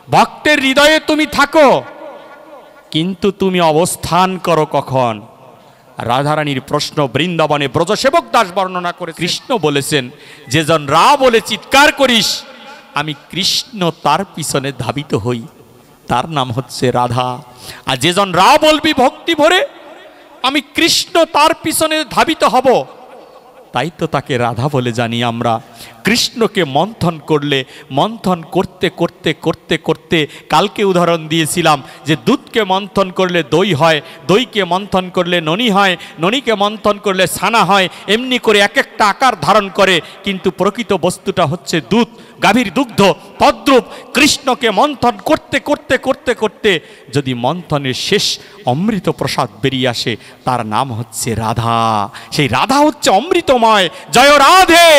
ভক্তের হৃদয়ে তুমি থাকো, কিন্তু তুমি অবস্থান করো কখন? রাধারানীর প্রশ্ন বৃন্দাবনে ব্রজসেবক দাস বর্ণনা করে কৃষ্ণ বলেছেন, যেজন রা বলে চিৎকার করিস, আমি কৃষ্ণ তার পিছনে ধাবিত হই, তার নাম হচ্ছে রাধা। আর যেজন রা বলবি ভক্তি ভরে, আমি কৃষ্ণ তার পিছনে ধাবিত হব, তাই তো তাকে রাধা বলে জানি আমরা। কৃষ্ণকে মন্থন করলে, মন্থন করতে করতে করতে করতে, কালকে উদাহরণ দিয়েছিলাম যে দুধকে মন্থন করলে দই হয়, দইকে মন্থন করলে ননি হয়, ননিকে মন্থন করলে ছানা হয়, এমনি করে এক একটা আকার ধারণ করে, কিন্তু প্রকৃত বস্তুটা হচ্ছে দুধ, গাভীর দুগ্ধ। তদ্রূপ কৃষ্ণকে মন্থন করতে করতে করতে করতে যদি মন্থনের শেষ অমৃত প্রসাদ বেরিয়ে আসে, তার নাম হচ্ছে রাধা। সেই রাধা হচ্ছে অমৃতময়। জয় রাধে,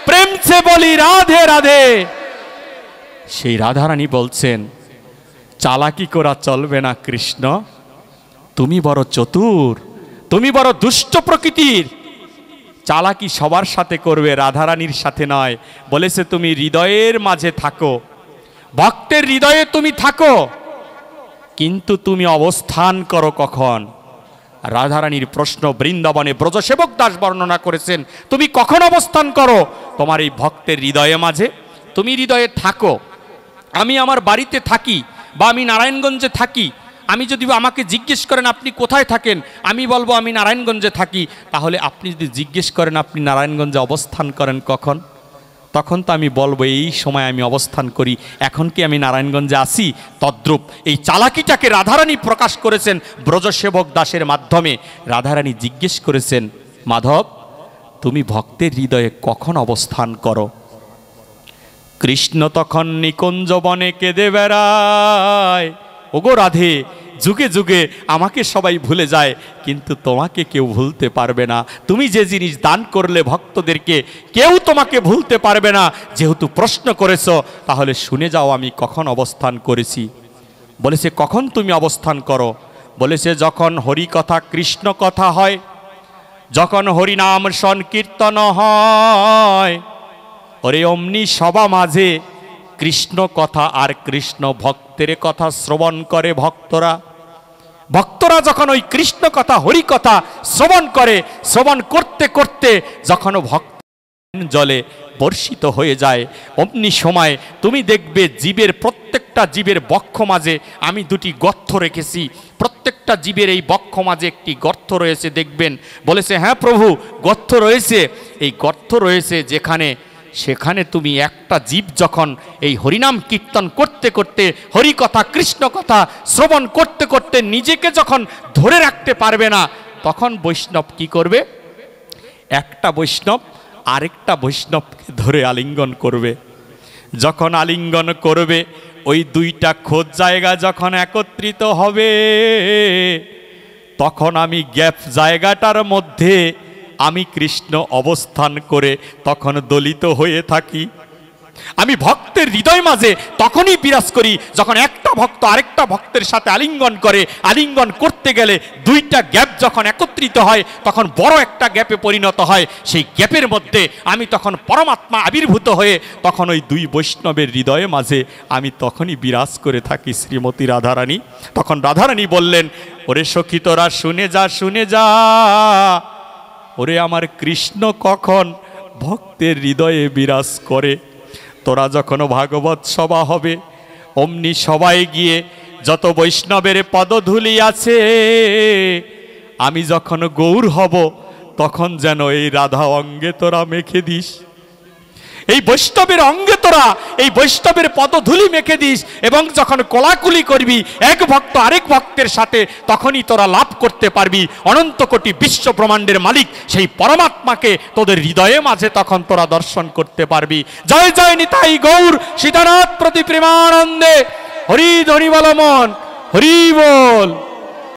প্রেম সে বলি রাধে রাধে। সেই রাধারানী বলছেন, চালাকি করা চলবে না কৃষ্ণ, তুমি বড় চতুর, তুমি বড় দুষ্ট প্রকৃতির। চালাকি সবার সাথে করবে, রাধারানীর সাথে নয়। বলেছে তুমি হৃদয়ের মাঝে থাকো, ভক্তের হৃদয়ে তুমি থাকো, কিন্তু তুমি অবস্থান করো কখন? রাধারানীর প্রশ্ন বৃন্দাবনে ব্রজসেবক দাস বর্ণনা করেছেন, তুমি কখন অবস্থান করো? তোমার এই ভক্তের হৃদয়ে মাঝে তুমি হৃদয়ে থাকো। আমি আমার বাড়িতে থাকি বা আমি নারায়ণগঞ্জে থাকি, আমি যদি আমাকে জিজ্ঞেস করেন আপনি কোথায় থাকেন, আমি বলবো আমি নারায়ণগঞ্জে থাকি। তাহলে আপনি যদি জিজ্ঞেস করেন আপনি নারায়ণগঞ্জে অবস্থান করেন কখন, তখন তো আমি বলবো এই সময় আমি অবস্থান করি, এখন কি আমি নারায়ণগঞ্জে আসি? তদ্রূপ এই চালাকিটাকে রাধারানী প্রকাশ করেছেন ব্রজসেবক দাসের মাধ্যমে। রাধারানী জিজ্ঞেস করেছেন, মাধব তুমি ভক্তের হৃদয়ে কখন অবস্থান করো? কৃষ্ণ তখন নিকুঞ্জ বনে কেঁদে বেড়ায়। ওগো রাধে, যুগে যুগে আমাকে সবাই ভুলে যায়, কিন্তু তোমাকে কেউ ভুলতে পারবে না। তুমি যে জিনিস দান করলে ভক্তদেরকে, কেউ তোমাকে ভুলতে পারবে না। যেহেতু প্রশ্ন করেছো, তাহলে শুনে যাও আমি কখন অবস্থান করেছি। বলেছে কখন তুমি অবস্থান করো? বলেছে যখন হরি কথা কৃষ্ণ কথা হয়, যখন হরিনাম সংকীর্তন হয়, ওরে অমনি সভা মাঝে কৃষ্ণ কথা আর কৃষ্ণ ভক্তের কথা শ্রবণ করে ভক্তরা। ভক্তরা যখন ওই কৃষ্ণ কথা হরি কথা শ্রবণ করে, শ্রবণ করতে করতে যখন ভক্ত জলে বর্ষিত হয়ে যায়, অমনি সময় তুমি দেখবে জীবের প্রত্যেকটা জীবের বক্ষ মাঝে আমি দুটি গর্ত রেখেছি, প্রত্যেকটা জীবের এই বক্ষ মাঝে একটি গর্ত রয়েছে দেখবেন। বলেছে হ্যাঁ প্রভু, গর্ত রয়েছে। এই গর্ত রয়েছে যেখানে, সেখানে তুমি একটা জীব যখন এই হরিনাম কীর্তন করতে করতে, হরি কথা কৃষ্ণ কথা শ্রবণ করতে করতে নিজেকে যখন ধরে রাখতে পারবে না, তখন বৈষ্ণব কি করবে? একটা বৈষ্ণব আরেকটা বৈষ্ণবকে ধরে আলিঙ্গন করবে। যখন আলিঙ্গন করবে, ওই দুইটা খোঁজ জায়গা যখন একত্রিত হবে, তখন আমি গ্যাপ জায়গাটার মধ্যে আমি কৃষ্ণ অবস্থান করে তখন দলিত হয়ে থাকি। আমি ভক্তের হৃদয় মাঝে তখনই বিরাজ করি যখন একটা ভক্ত আরেকটা ভক্তের সাথে আলিঙ্গন করে। আলিঙ্গন করতে গেলে দুইটা গ্যাপ যখন একত্রিত হয়, তখন বড় একটা গ্যাপে পরিণত হয়। সেই গ্যাপের মধ্যে আমি তখন পরমাত্মা আবির্ভূত হয়ে তখন ওই দুই বৈষ্ণবের হৃদয়ে মাঝে আমি তখনই বিরাজ করে থাকি শ্রীমতী রাধারানী। তখন রাধারানী বললেন, ওরে সখী তোরা শুনে যা, শুনে যা, ওরে আমার কৃষ্ণ কখন ভক্তের হৃদয়ে বিরাজ করে। তোরা যখন ভাগবত সভা হবে, অমনি সবাই গিয়ে যত বৈষ্ণবের পদধূলি আছে, আমি যখন গৌর হব তখন যেন এই রাধা অঙ্গে তোরা মেখে দিস, এই বৈষ্ণবের অঙ্গে তোরা এই বৈষ্ণবের পদধূলি মেখে দিস, এবং যখন কোলাকুলি করবি এক ভক্ত আরেক ভক্তের সাথে, তখনই তোরা লাভ করতে পারবি অনন্ত কোটি বিশ্ব ব্রহ্মাণ্ডের মালিক সেই পরমাত্মাকে তোদের হৃদয়ে মাঝে তখন তোরা দর্শন করতে পারবি। জয় জয় নিতাই গৌর সীতানাথ প্রতি প্রেমানন্দে। হরি ধরি বল মন, হরি বল।